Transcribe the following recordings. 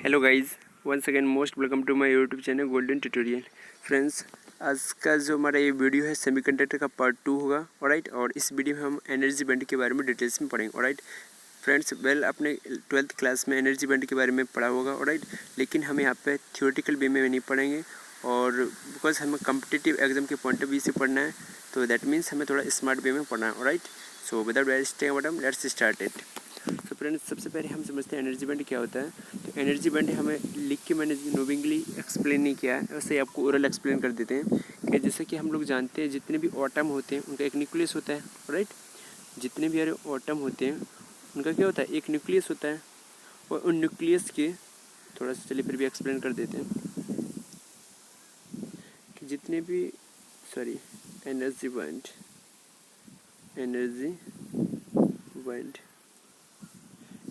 Hello guys, once again most welcome to my YouTube channel golden tutorial. Friends, आज का जो हमारा ये वीडियो है सेमीकंडक्टर का पार्ट 2 होगा। ऑलराइट, और इस वीडियो में हम एनर्जी बैंड के बारे में डिटेल्स में पढ़ेंगे। ऑलराइट फ्रेंड्स, आपने 12th क्लास में एनर्जी बैंड के बारे में पढ़ा होगा। ऑलराइट, लेकिन हम यहाँ पे थियोरेटिकल वे में नहीं पढ़ेंगे, और बिकॉज हमें कम्पिटिटिव एग्जाम के पॉइंट ऑफ व्यू से पढ़ना है, तो दैट मीन्स हमें थोड़ा स्मार्ट वे में पढ़ना है। Alright, so without wasting time let's start it. तो फ्रेंड्स, सबसे पहले हम समझते हैं एनर्जी बैंड क्या होता है। तो एनर्जी बैंड हमें लिख के मैंने नोविंगली एक्सप्लेन नहीं किया है, वैसे आपको ओरल एक्सप्लेन कर देते हैं कि जैसे कि हम लोग जानते हैं जितने भी एटम होते हैं उनका एक न्यूक्लियस होता है। राइट, जितने भी हमारे एटम होते हैं उनका क्या होता है, एक न्यूक्लियस होता है। और उन न्यूक्लियस के थोड़ा सा चलिए फिर भी एक्सप्लेन कर देते हैं कि जितने भी एनर्जी बैंड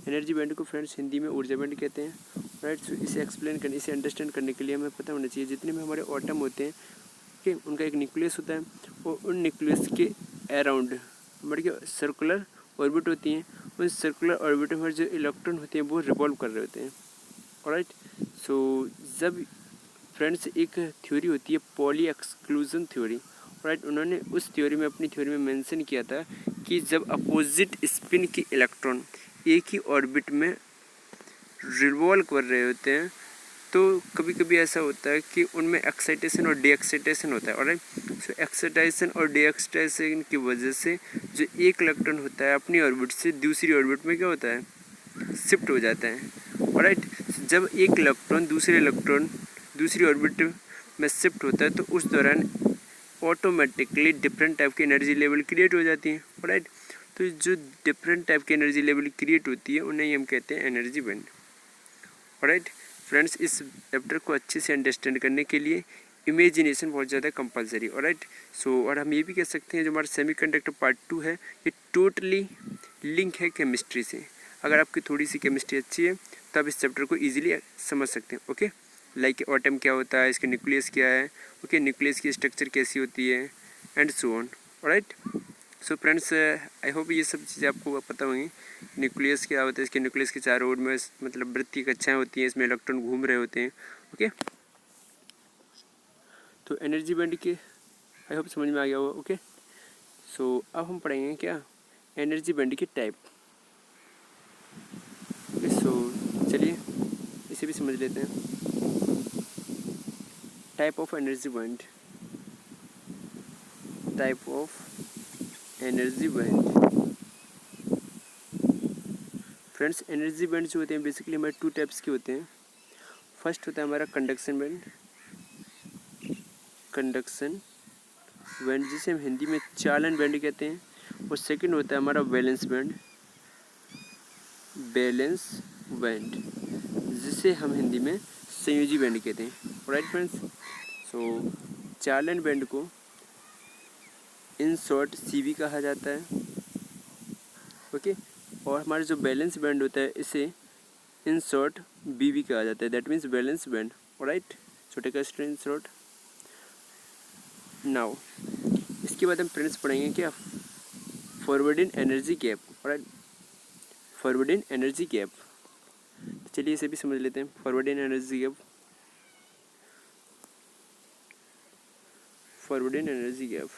एनर्जी बैंड को फ्रेंड्स हिंदी में ऊर्जा बैंड कहते हैं। राइट, सो इसे एक्सप्लेन करने, इसे अंडरस्टैंड करने के लिए हमें पता होना चाहिए जितने भी हमारे एटम होते हैं कि उनका एक न्यूक्लियस होता है, और उन न्यूक्लियस के अराउंड हमारी क्या सर्कुलर ऑर्बिट होती हैं। उन सर्कुलर ऑर्बिट में जो इलेक्ट्रॉन होते हैं वो रिवॉल्व कर रहे होते हैं। ऑलराइट, सो जब फ्रेंड्स एक थ्योरी होती है पॉली एक्सक्लूजन थ्योरी। राइट, उन्होंने उस थ्योरी में अपनी थ्योरी में मेंशन किया था कि जब अपोजिट स्पिन के इलेक्ट्रॉन एक ही ऑर्बिट में रिवॉल्व कर रहे होते हैं तो कभी कभी ऐसा होता है कि उनमें एक्साइटेशन और डी एक्साइटेशन होता है। ऑलराइट, सो एक्साइटेशन और डी एक्साइटेशन की वजह से जो एक इलेक्ट्रॉन होता है अपनी ऑर्बिट से दूसरी ऑर्बिट में क्या होता है, शिफ्ट हो जाता है। ऑलराइट, जब एक इलेक्ट्रॉन दूसरी ऑर्बिट में शिफ्ट होता है तो उस दौरान ऑटोमेटिकली डिफरेंट टाइप की एनर्जी लेवल क्रिएट हो जाती है। राइट, तो जो डिफरेंट टाइप की एनर्जी लेवल क्रिएट होती है उन्हें हम कहते हैं एनर्जी बैंड। राइट फ्रेंड्स, इस चैप्टर को अच्छे से अंडरस्टैंड करने के लिए इमेजिनेशन बहुत ज़्यादा कंपलसरी। ऑलराइट, सो और हम ये भी कह सकते हैं जो हमारा सेमीकंडक्टर पार्ट 2 है ये टोटली लिंक है केमिस्ट्री से। अगर आपकी थोड़ी सी केमिस्ट्री अच्छी है तो आप इस चैप्टर को ईजिली समझ सकते हैं। ओके, लाइक एटम क्या होता है, इसका न्यूक्लियस क्या है, ओके न्यूक्लियस की स्ट्रक्चर कैसी होती है, and so on. Alright, so friends, I hope ये सब चीज़ें आपको पता होंगी। न्यूक्लियस क्या होता है, इसके न्यूक्लियस के चारों ओर में मतलब वृत्तीय कक्षाएं होती हैं, इसमें इलेक्ट्रॉन घूम रहे होते हैं। ओके, तो एनर्जी बैंड के आई होप समझ में आ गया होगा। ओके, सो अब हम पढ़ेंगे क्या, एनर्जी बैंड के टाइप। सो चलिए इसे भी समझ लेते हैं। Type of energy band, type of energy band. Friends, energy band जो होते हैं बेसिकली हमारे 2 टाइप्स के होते हैं। फर्स्ट होता है हमारा कंडक्शन बैंड, जिसे हम हिंदी में चालन बैंड कहते हैं। और सेकंड होता है हमारा बैलेंस बैंड, जिसे हम हिंदी में संयोजी बैंड कहते हैं। राइट फ्रेंड्स, सो चालन बैंड को इन शॉर्ट सीबी कहा जाता है। ओके, और हमारा जो बैलेंस बैंड होता है इसे इन शॉर्ट बीबी कहा जाता है, that means balance band. Right, छोटे का स्ट्रेन शॉर्ट। नाउ इसके बाद हम फ्रेंड्स पढ़ेंगे क्या, forbidden energy gap. Right, forbidden energy gap, चलिए इसे भी समझ लेते हैं। Forbidden energy gap, forbidden energy gap,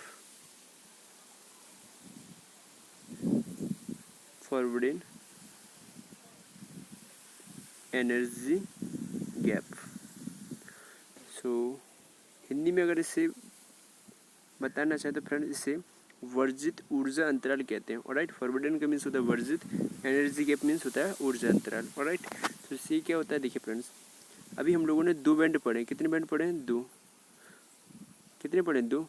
forbidden energy gap. So Hindi में अगर इसे बताना चाहे तो फ्रेंड्स इसे वर्जित ऊर्जा अंतराल कहते हैं। ऑलराइट, फॉरवर्डिंग का मीन्स होता है वर्जित, एनर्जी गैप मीन्स होता है ऊर्जा अंतराल। ऑलराइट, तो इससे क्या होता है, देखिए फ्रेंड्स, अभी हम लोगों ने 2 बैंड पढ़े। कितने बैंड पढ़े हैं, 2। कितने पढ़े, 2।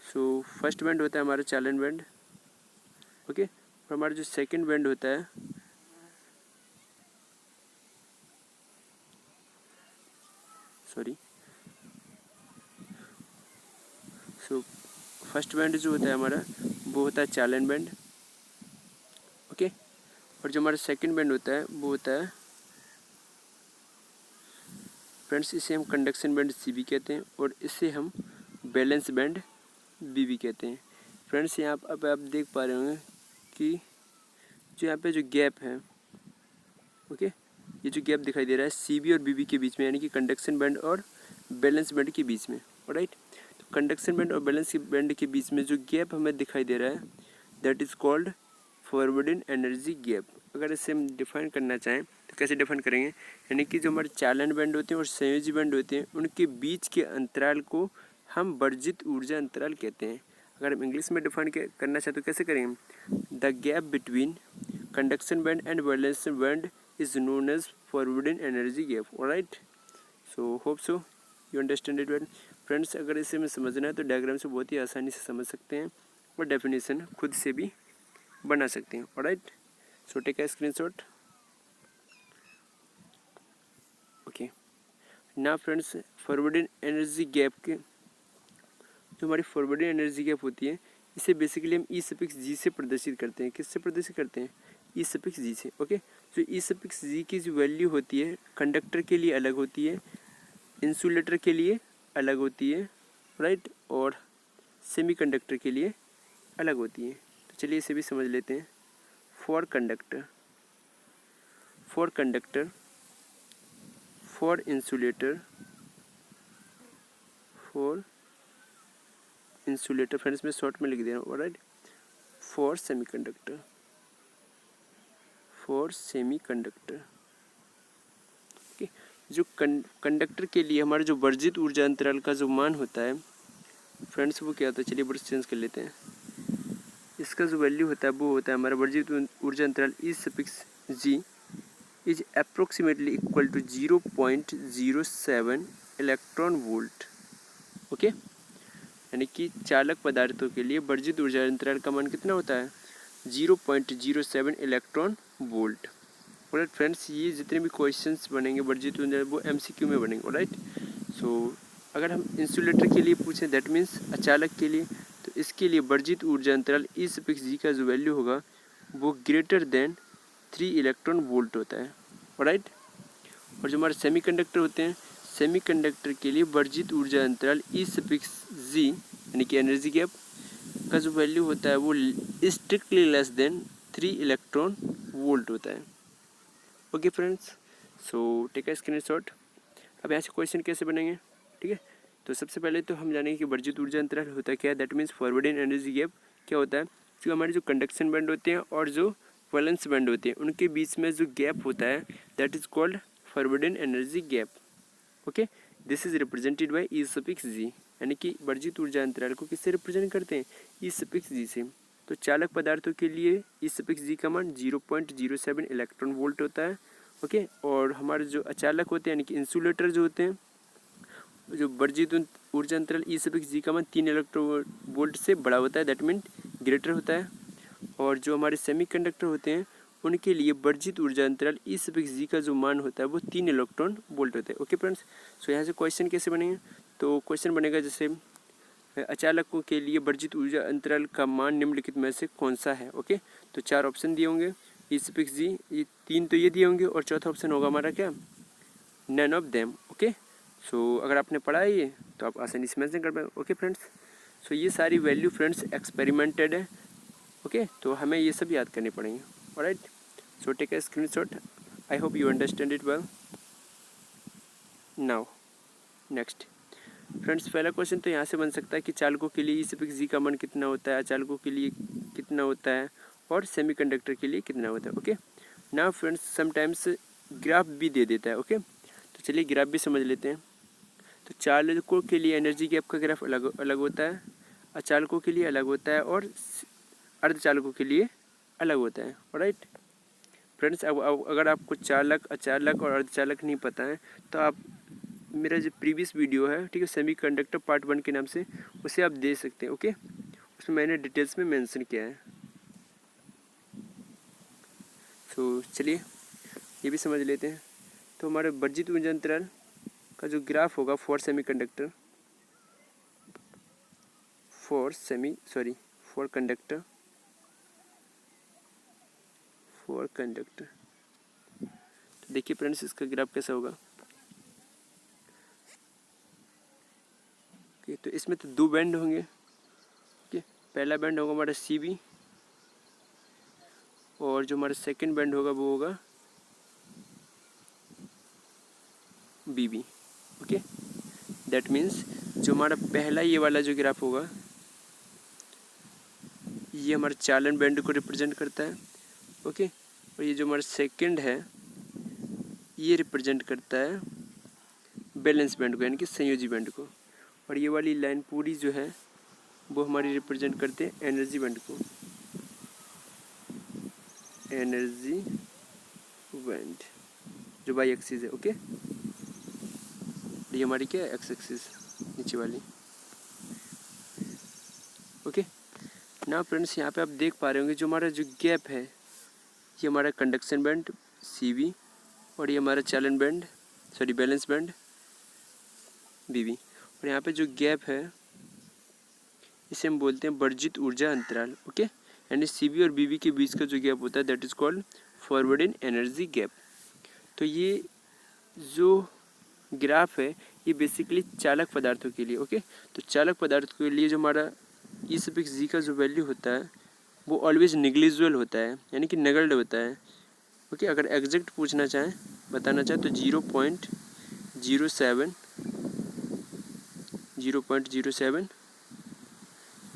सो फर्स्ट बैंड होता है हमारा चालन बैंड। ओके, और हमारा जो सेकंड बैंड होता है सो फर्स्ट बैंड जो होता है हमारा वो होता है चालन बैंड। ओके, और जो हमारा सेकंड बैंड होता है वो होता है फ्रेंड्स, इसे हम कंडक्शन बैंड सीबी कहते हैं, और इसे हम बैलेंस बैंड बीबी कहते हैं। फ्रेंड्स, यहाँ अब आप देख पा रहे होंगे कि जो यहाँ पे जो गैप है, ओके, ये जो गैप दिखाई दे रहा है CB और BB के बीच में, यानी कि कंडक्शन बैंड और बैलेंस बैंड के बीच में, राइट। तो कंडक्शन बैंड और बैलेंस बैंड के बीच में जो गैप हमें दिखाई दे रहा है that is called forbidden energy gap. अगर इसे हम डिफाइन करना चाहें तो कैसे डिफाइन करेंगे, यानी कि जो हमारे चालन बैंड होते हैं और संयोजी बैंड होते हैं उनके बीच के अंतराल को हम वर्जित ऊर्जा अंतराल कहते हैं। अगर हम इंग्लिश में डिफाइन करना चाहें तो कैसे करेंगे, the gap between conduction band and balance band is known as forwarding energy gap, alright. So hope so you understand it well friends. अगर इसे हमें समझना है तो डायग्राम से बहुत ही आसानी से समझ सकते हैं और डेफिनेशन खुद से भी बना सकते हैं, alright. So take a screenshot. Okay, now friends forwarding energy gap के जो हमारी फॉरवर्डिंग एनर्जी गैप होती है इसे बेसिकली हम ई सफिक्स जी से प्रदर्शित करते हैं। किससे प्रदर्शित करते हैं, ई सफिक्स जी से। ओके, तो ई सफिक्स जी की जो वैल्यू होती है कंडक्टर के लिए अलग होती है, इंसुलेटर के लिए अलग होती है, राइट, और सेमीकंडक्टर के लिए अलग होती है। तो चलिए इसे भी समझ लेते हैं। For conductor, for conductor, for insulator, for insulator friends में शॉर्ट में लिख दे रहा हूँ, right, for semiconductor, for semiconductor. Okay, जो कंडक्टर के लिए हमारा जो वर्जित ऊर्जा अंतराल का जो मान होता है फ्रेंड्स वो क्या होता है, चलिए ब्रश चेंज कर लेते हैं। इसका जो वैल्यू होता है वो होता है हमारा वर्जित ऊर्जा अंतराल E suffix G is approximately equal to 0.07 electron volt. Okay, यानी कि चालक पदार्थों के लिए वर्जित ऊर्जा अंतराल का मान कितना होता है, 0.07 इलेक्ट्रॉन वोल्ट। ऑलराइट फ्रेंड्स, ये जितने भी क्वेश्चंस बनेंगे वर्जित ऊर्जा वो MCQ में बनेंगे, ऑलराइट। सो अगर हम इंसुलेटर के लिए पूछें दैट मीन्स अचालक के लिए, तो इसके लिए वर्जित ऊर्जा अंतराल ई सफिक्स जी का जो वैल्यू होगा वो ग्रेटर देन 3 इलेक्ट्रॉन वोल्ट होता है, ऑलराइट। और जो हमारे सेमीकंडक्टर होते हैं, सेमीकंडक्टर के लिए वर्जित ऊर्जा अंतराल ई सफिक्स जी यानी कि एनर्जी गैप का जो वैल्यू होता है वो strictly less than 3 electron volt होता है। Okay friends, so take a screenshot. अब यहाँ से क्वेश्चन कैसे बनेंगे, ठीक है। तो सबसे पहले तो हम जानेंगे कि वर्जित ऊर्जा अंतराल होता क्या है, that means forwarding energy gap क्या होता है। जो हमारे जो कंडक्शन बैंड होते हैं और जो वैलेंस बैंड होते हैं उनके बीच में जो गैप होता है that is called forbidden energy gap. Okay, this is represented by E suffix G, यानी कि वर्जित ऊर्जा अंतराल को किससे रिप्रेजेंट करते हैं, ई सफिक्स जी से। तो चालक पदार्थों के लिए ई सफिक्स जी का मान 0.07 इलेक्ट्रॉन वोल्ट होता है। ओके, और हमारे जो अचालक होते हैं यानी कि इंसुलेटर जो होते हैं, जो वर्जित ऊर्जा अंतराल ई सफिक्स जी का मान 3 इलेक्ट्रॉन वोल्ट से बड़ा होता है, दैट मीन ग्रेटर होता है। और जो हमारे सेमीकंडक्टर होते हैं उनके लिए वर्जित ऊर्जा अंतराल ई सफिक्स जी का जो मान होता है वो 3 इलेक्ट्रॉन वोल्ट होता है। ओके फ्रेंड्स, सो यहाँ से क्वेश्चन कैसे बनेंगे, तो क्वेश्चन बनेगा जैसे अचालकों के लिए वर्जित ऊर्जा अंतराल का मान निम्नलिखित में से कौन सा है। ओके, तो 4 ऑप्शन दिए होंगे ई सफिक्स जी, ये 3 तो ये दिए होंगे और चौथा ऑप्शन होगा हमारा क्या, नन ऑफ देम। ओके, सो अगर आपने पढ़ा है ये तो आप आसानी से मेंशन कर पाए। ओके फ्रेंड्स, सो ये सारी वैल्यू फ्रेंड्स एक्सपेरिमेंटेड है। ओके, तो हमें ये सब याद करने पड़ेंगे, alright. So take a screenshot, I hope you understand it well. Now next friends, पहला क्वेश्चन तो यहाँ से बन सकता है कि चालकों के लिए ई सफिक्स जी का मान कितना होता है, चालकों के लिए कितना होता है और सेमीकंडक्टर के लिए कितना होता है। Okay, now friends sometimes graph भी दे देता है। ओके, तो चलिए ग्राफ भी समझ लेते हैं। तो चालकों के लिए एनर्जी गैप का ग्राफ अलग अलग होता है, अचालकों के लिए अलग होता है और अर्धचालकों के लिए अलग होता है, ऑलराइट फ्रेंड्स। अब अगर आपको चालक, अचालक और अर्धचालक नहीं पता है तो आप मेरा जो प्रीवियस वीडियो है, ठीक है, सेमीकंडक्टर पार्ट 1 के नाम से, उसे आप दे सकते हैं। ओके, उसमें मैंने डिटेल्स में मेंशन किया है। तो चलिए ये भी समझ लेते हैं। तो हमारे वर्जित ऊर्जा अंतराल का जो ग्राफ होगा फॉर सेमीकंडक्टर, फॉर कंडक्टर, तो देखिए फ्रेंड्स इसका ग्राफ कैसा होगा। तो इसमें तो 2 बैंड होंगे। ओके, पहला बैंड होगा हमारा CB और जो हमारा सेकंड बैंड होगा वो होगा BB। ओके, दैट मीन्स जो हमारा पहला ये वाला जो ग्राफ होगा ये हमारे चालन बैंड को रिप्रेजेंट करता है। ओके, और ये जो हमारा सेकंड है ये रिप्रेजेंट करता है बैलेंस बैंड को, यानी कि संयोजी बैंड को। और ये वाली लाइन पूरी जो है वो हमारी रिप्रेजेंट करते हैं एनर्जी बैंड को, एनर्जी बैंड जो बाई एक्सिस है। ओके, ये हमारी क्या है, एक्स एक्सिस नीचे वाली। ओके, ना फ्रेंड्स यहाँ पे आप देख पा रहे होंगे जो हमारा जो गैप है ये हमारा कंडक्शन बैंड CB और ये हमारा चालन बैंड बैलेंस बैंड BB। और यहाँ पे जो गैप है इसे हम बोलते हैं वर्जित ऊर्जा अंतराल। ओके, यानी CB और BB के बीच का जो गैप होता है that is called forward in energy gap. तो ये जो ग्राफ है ये बेसिकली चालक पदार्थों के लिए। ओके, तो चालक पदार्थों के लिए जो हमारा E∗G का जो वैल्यू होता है वो ऑलवेज निग्लिजिबल होता है, यानी कि नेगल्ड होता है। ओके, अगर एग्जैक्ट पूछना चाहें बताना चाहें तो 0.07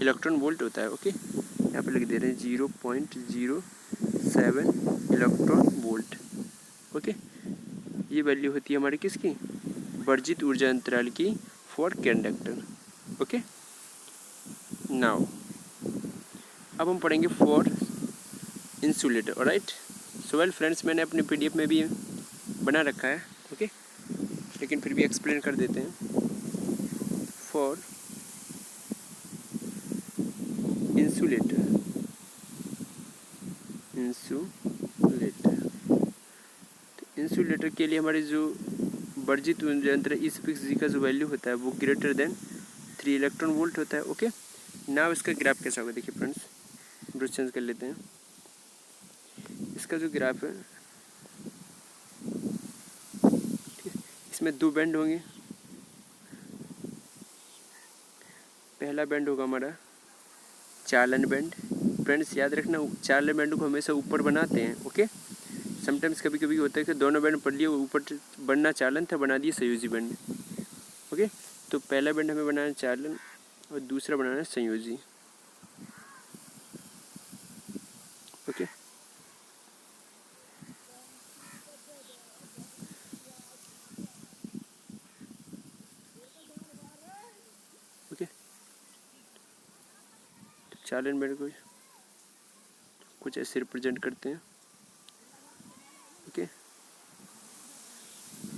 इलेक्ट्रॉन वोल्ट होता है। ओके, यहाँ पे लिख दे रहे हैं 0.07 इलेक्ट्रॉन वोल्ट। ओके, ये वैल्यू होती है हमारी किसकी, वर्जित ऊर्जा अंतराल की फॉर कंडक्टर। ओके, नाउ अब हम पढ़ेंगे for insulator. Alright, so well friends मैंने अपने PDF में भी बना रखा है। ओके, लेकिन फिर भी एक्सप्लेन कर देते हैं। फॉर इंसुलेटर, इंसुलेटर के लिए हमारी जो वर्जित ऊर्जा अंतराल E∗G का जो वैल्यू होता है वो ग्रेटर देन 3 इलेक्ट्रॉन वोल्ट होता है। ओके, नाउ इसका ग्राफ कैसा होगा देखिए फ्रेंड्स, ब्रश चेंज कर लेते हैं। इसका जो ग्राफ है इसमें 2 बैंड होंगे। पहला बैंड होगा हमारा चालन बैंड। फ्रेंड्स याद रखना चालन बैंड को हमेशा ऊपर बनाते हैं। ओके, समटाइम्स कभी कभी होता है कि दोनों बैंड पढ़ लिए, ऊपर बनना चालन था बना दिए संयोजी बैंड। ओके, तो पहला बैंड हमें बनाना चालन और दूसरा बनाना संयोजी। ओके, ओके, तो चालन बैंड को कुछ ऐसे रिप्रेजेंट करते हैं। ओके,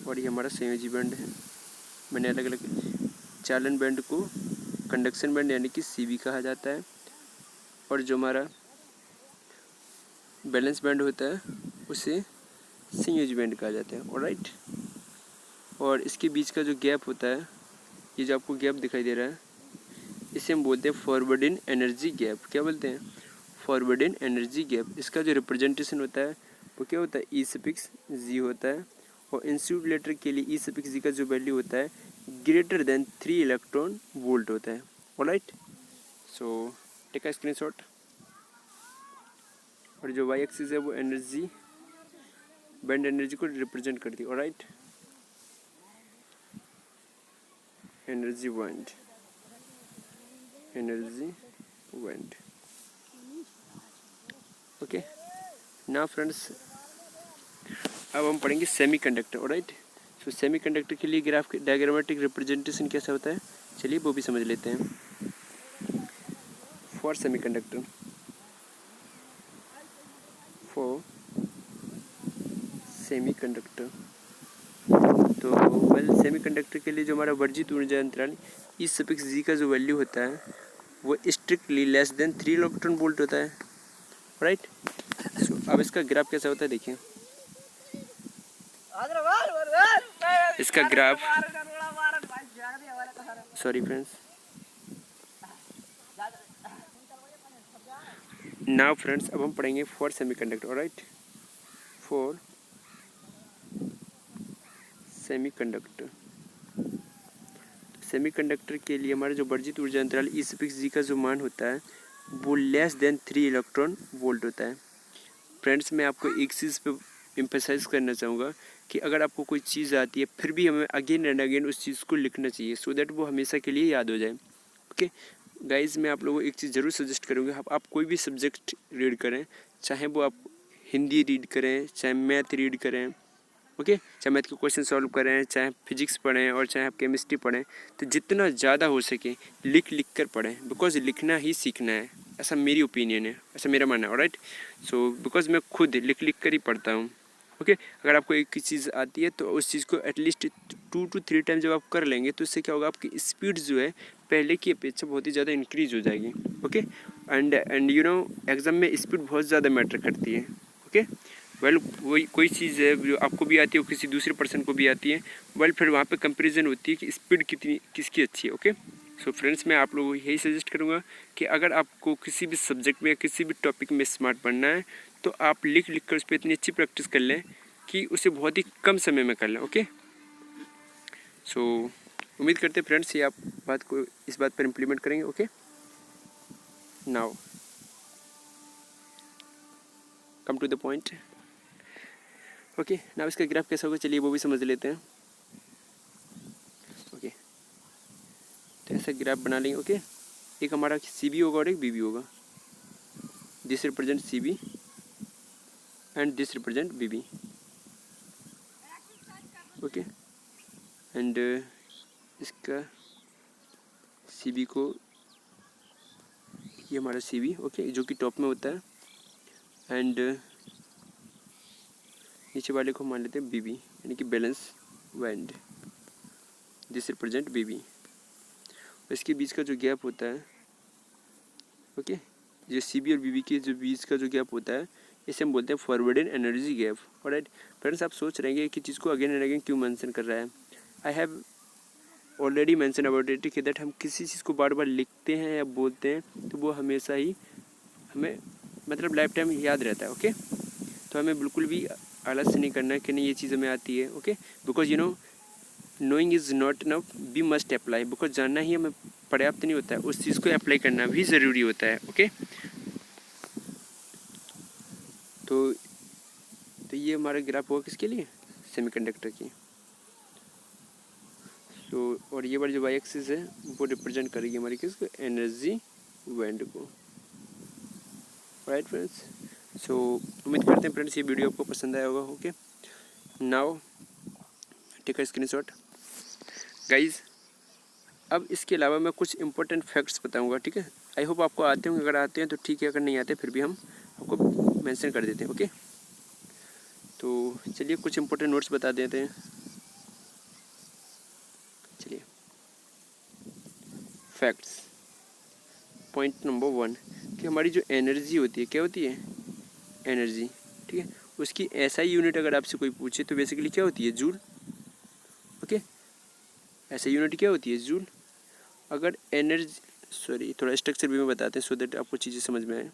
और ये हमारा संयोजी बैंड है। मैंने अलग अलग चालन बैंड को कंडक्शन बैंड यानी कि CB कहा जाता है, और जो हमारा बैलेंस बैंड होता है उसे संयोजी बैंड कहा जाता है। ऑलराइट, और इसके बीच का जो गैप होता है, ये जो आपको गैप दिखाई दे रहा है इसे हम बोलते हैं फॉरवर्ड इन एनर्जी गैप। क्या बोलते हैं, फॉरवर्ड इन एनर्जी गैप। इसका जो रिप्रेजेंटेशन होता है वो क्या होता है, E∗G होता है। और इंसुलेटर के लिए E∗G का जो वैल्यू होता है ग्रेटर देन 3 इलेक्ट्रॉन वोल्ट होता है। Alright, so take a screenshot. और जो वाई एक्सिस है वो एनर्जी बैंड एनर्जी को रिप्रेजेंट करती है। Alright, energy band, energy band. Okay, now friends अब हम पढ़ेंगे सेमीकंडक्टर। ऑलराइट, सो सेमीकंडक्टर के लिए ग्राफ डायग्रामेटिक रिप्रेजेंटेशन कैसा होता है चलिए वो भी समझ लेते हैं। फॉर सेमीकंडक्टर, फॉर सेमीकंडक्टर, तो वेल सेमीकंडक्टर के लिए जो हमारा वर्जित ऊर्जा अंतराल E∗G का जो वैल्यू होता है वो strictly less than 3 electron volt होता है। राइट, सो अब इसका ग्राफ कैसा होता है देखिए। इसका graph, sorry friends, now friends अब हम पढ़ेंगे for semiconductor. Alright, for semiconductor, semiconductor के लिए हमारा जो वर्जित ऊर्जा अंतराल E∗G का जो मान होता है वो लेस देन 3 इलेक्ट्रॉन वोल्ट होता है। फ्रेंड्स मैं आपको एक चीज़ पे एम्फेसाइज करना चाहूँगा कि अगर आपको कोई चीज़ आती है फिर भी हमें अगेन एंड अगेन उस चीज़ को लिखना चाहिए सो दैट वो हमेशा के लिए याद हो जाए। ओके गाइज, मैं आप लोगों को एक चीज़ ज़रूर सजेस्ट करूँगा, आप कोई भी सब्जेक्ट रीड करें, चाहे वो आप हिंदी रीड करें, चाहे मैथ रीड करें, ओके चाहे मैथ के क्वेश्चन सॉल्व करें, चाहे फिजिक्स पढ़ें और चाहे आप केमिस्ट्री पढ़ें, तो जितना ज़्यादा हो सके लिख कर पढ़ें, बिकॉज लिखना ही सीखना है, ऐसा मेरी ओपिनियन है, ऐसा मेरा मानना है। ऑलराइट, सो बिकॉज मैं खुद लिख कर ही पढ़ता हूँ। ओके अगर आपको एक चीज़ आती है तो उस चीज़ को एटलीस्ट 2 to 3 टाइम जब आप कर लेंगे तो इससे क्या होगा, आपकी स्पीड जो है पहले की अपेक्षा बहुत ही ज़्यादा इंक्रीज हो जाएगी। Okay and you know exam में स्पीड बहुत ज़्यादा मैटर करती है। ओके वेल वही कोई चीज़ है जो आपको भी आती है, किसी दूसरे पर्सन को भी आती है, वेल फिर वहाँ पे कंपैरिजन होती है कि स्पीड कितनी किसकी अच्छी है। ओके सो फ्रेंड्स, मैं आप लोगों को यही सजेस्ट करूँगा कि अगर आपको किसी भी सब्जेक्ट में या किसी भी टॉपिक में स्मार्ट बनना है तो आप लिख कर उस पर इतनी अच्छी प्रैक्टिस कर लें कि उसे बहुत ही कम समय में कर लें। ओके सो उम्मीद करते हैं फ्रेंड्स ये आप इस बात पर इम्प्लीमेंट करेंगे। Okay now come to the point. Okay now इसका ग्राफ कैसा होगा चलिए वो भी समझ लेते हैं। ओके तो ऐसा ग्राफ बना लेंगे। ओके एक हमारा सी बी होगा और एक बी बी होगा, this represent C B and this represent B B. Okay and इसका सी बी को, ये हमारा सी बी ओके जो कि टॉप में होता है, एंड नीचे वाले को मान लेते हैं बी बी यानी कि balance band, this represent B B. इसके बीच का जो गैप होता है, ओके जो सी बी और बी बी के जो बीच का जो गैप होता है इसे हम बोलते हैं forwarded energy gap. Alright friends, आप सोच रहे हैं कि चीज़ को अगेन एंड अगेन क्यों मेंशन कर रहा है। I have already mention about it कि दैट हम किसी चीज़ को बार बार लिखते हैं या बोलते हैं तो वो हमेशा ही हमें मतलब लाइफ टाइम याद रहता है। ओके तो हमें बिल्कुल भी आलस नहीं करना है कि नहीं ये चीज़ हमें आती है। Okay because you know knowing is not enough, we must apply, because जानना ही हमें पर्याप्त नहीं होता है, उस चीज़ को अप्लाई करना भी ज़रूरी होता है। ओके तो ये हमारा ग्राफ होगा किसके लिए, सेमीकंडक्टर की। तो और ये वाली जो वाई एक्सिस है वो रिप्रेजेंट करेगी हमारी किसको, एनर्जी बैंड को। राइट फ्रेंड्स, सो उम्मीद करते हैं फ्रेंड्स ये वीडियो आपको पसंद आया होगा। Okay now take a screenshot guys. अब इसके अलावा मैं कुछ इंपॉर्टेंट फैक्ट्स बताऊंगा, ठीक है। आई होप आपको आते होंगे, अगर आते हैं तो ठीक है, अगर नहीं आते फिर भी हम आपको मेंशन कर देते हैं। ओके तो चलिए कुछ इंपॉर्टेंट नोट्स बता देते हैं। चलिए फैक्ट्स, पॉइंट नंबर 1 कि हमारी जो एनर्जी होती है क्या होती है, एनर्जी, ठीक है। उसकी एसआई यूनिट अगर आपसे कोई पूछे तो बेसिकली क्या होती है, जूल। ओके एसआई यूनिट क्या होती है, जूल। अगर एनर्जी, सॉरी थोड़ा स्ट्रक्चर भी में बताते हैं सो दैट आपको चीज़ें समझ में आए।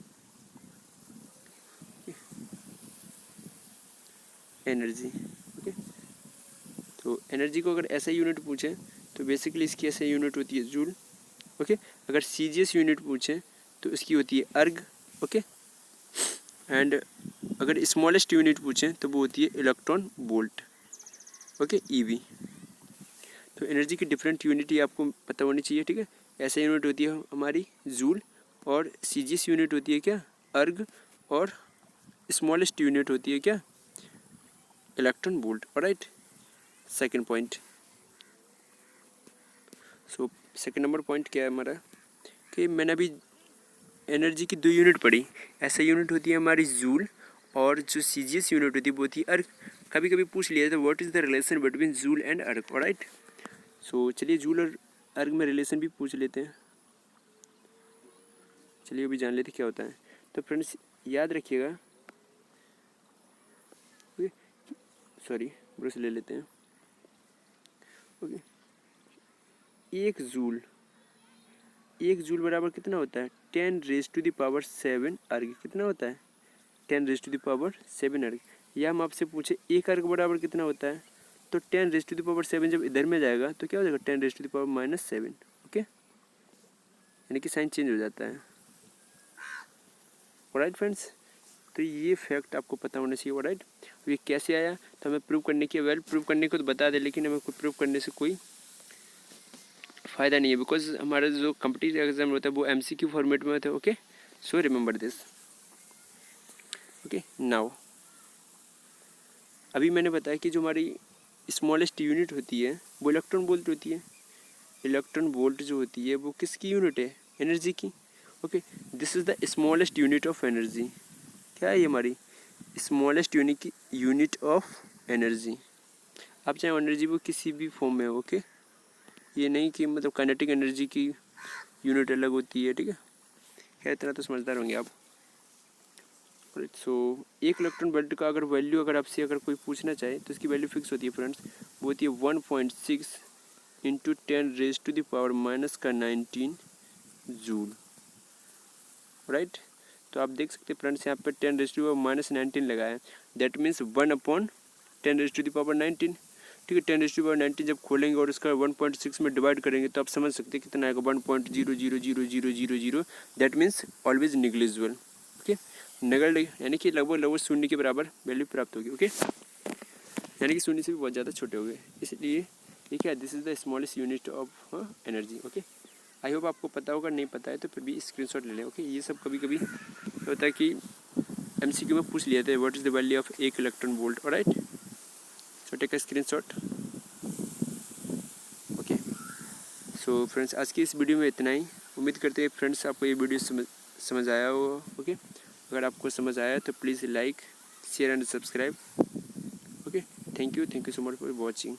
एनर्जी, ओके तो एनर्जी को अगर एसआई यूनिट पूछें तो बेसिकली इसकी एसआई यूनिट होती है जूल। ओके अगर सीजीएस यूनिट पूछें तो इसकी होती है अर्ग। ओके एंड अगर स्मॉलेस्ट यूनिट पूछें तो वो होती है इलेक्ट्रॉन वोल्ट। Okay EV. तो एनर्जी की डिफरेंट यूनिट ही आपको पता होनी चाहिए, ठीक है। ऐसा यूनिट होती है हमारी जूल, और सीजीएस यूनिट होती है क्या, अर्ग, और स्मॉलेस्ट यूनिट होती है क्या, electron volt. Alright second point, so second number point क्या है हमारा कि मैंने अभी एनर्जी की 2 यूनिट पढ़ी। ऐसा यूनिट होती है हमारी जूल, और जो सीजीएस यूनिट होती है वो होती है अर्ग। कभी कभी पूछ लिया तो what is the relation between joule and अर्ग। ऑलराइट सो चलिए जूल और अर्ग में रिलेशन भी पूछ लेते हैं। चलिए अभी जान लेते क्या होता है। तो फ्रेंड्स याद रखिएगा, ओके सॉरी ब्रश ले लेते हैं। ओके एक जूल बराबर कितना होता है, 10⁻⁷ अर्ग। कितना होता है, 10⁻⁷ अर्ग। या हम आपसे पूछे एक अर्ग बराबर कितना होता है, तो 10⁻⁷ जब इधर में जाएगा तो क्या हो जाएगा, 10⁻⁻⁷। ओके यानी कि साइन चेंज हो जाता है। ऑलराइट फ्रेंड्स, तो ये फैक्ट आपको पता होना चाहिए। राइट, ये कैसे आया तो हमें प्रूव करने की, वेल प्रूव करने को तो बता दे, लेकिन हमें प्रूव करने से कोई फ़ायदा नहीं है, बिकॉज हमारा जो कॉम्पिटिटिव एग्जाम होता है वो MCQ फॉर्मेट में होता है। Okay, so remember this. Okay, now अभी मैंने बताया कि जो हमारी स्मॉलेस्ट यूनिट होती है वो इलेक्ट्रॉन वोल्ट होती है। इलेक्ट्रॉन वोल्ट जो होती है वो किसकी यूनिट है? एनर्जी की। Okay, this is the smallest unit of energy. क्या है ये? हमारी स्मॉलेस्ट यूनिट ऑफ एनर्जी। आप चाहे एनर्जी वो किसी भी फॉर्म में हो। ओके, ये नहीं कि मतलब काइनेटिक एनर्जी की यूनिट अलग होती है। ठीक है, क्या इतना तो समझदार होंगे आप। सो एक इलेक्ट्रॉन वोल्ट का अगर वैल्यू अगर आपसे अगर कोई पूछना चाहे तो इसकी वैल्यू फिक्स होती है फ्रेंड्स, वो होती है 1.6 इंटू 10⁻⁻⁹ जूल। राइट, तो आप देख सकते हैं फ्रेंड्स यहाँ पे 10⁻⁻⁹ लगा है, दैट मीन्स 1/10⁻⁹। ठीक है, 10⁻⁹ जब खोलेंगे और उसका 1.6 में डिवाइड करेंगे तो आप समझ सकते हैं कितना आएगा, 1.0000000। That means always negligible. Okay, नगल यानी कि लगभग शून्य के बराबर वैल्यू प्राप्त होगी। ओके, यानी कि शून्य से भी बहुत ज़्यादा छोटे हो गए, इसलिए ठीक है, this is the smallest unit of energy. Okay, I hope आपको पता होगा, नहीं पता है तो फिर भी स्क्रीनशॉट ले लें। ओके, ये सब कभी कभी होता है कि MCQ में पूछ लिया था, what is the value of 1 electron volt. Alright, so take a screenshot. Okay, so friends आज की इस वीडियो में इतना ही। उम्मीद करते हैं फ्रेंड्स आपको ये वीडियो समझ आया हो। ओके, अगर आपको समझ आया तो please like, share and subscribe. Okay, thank you so much for watching.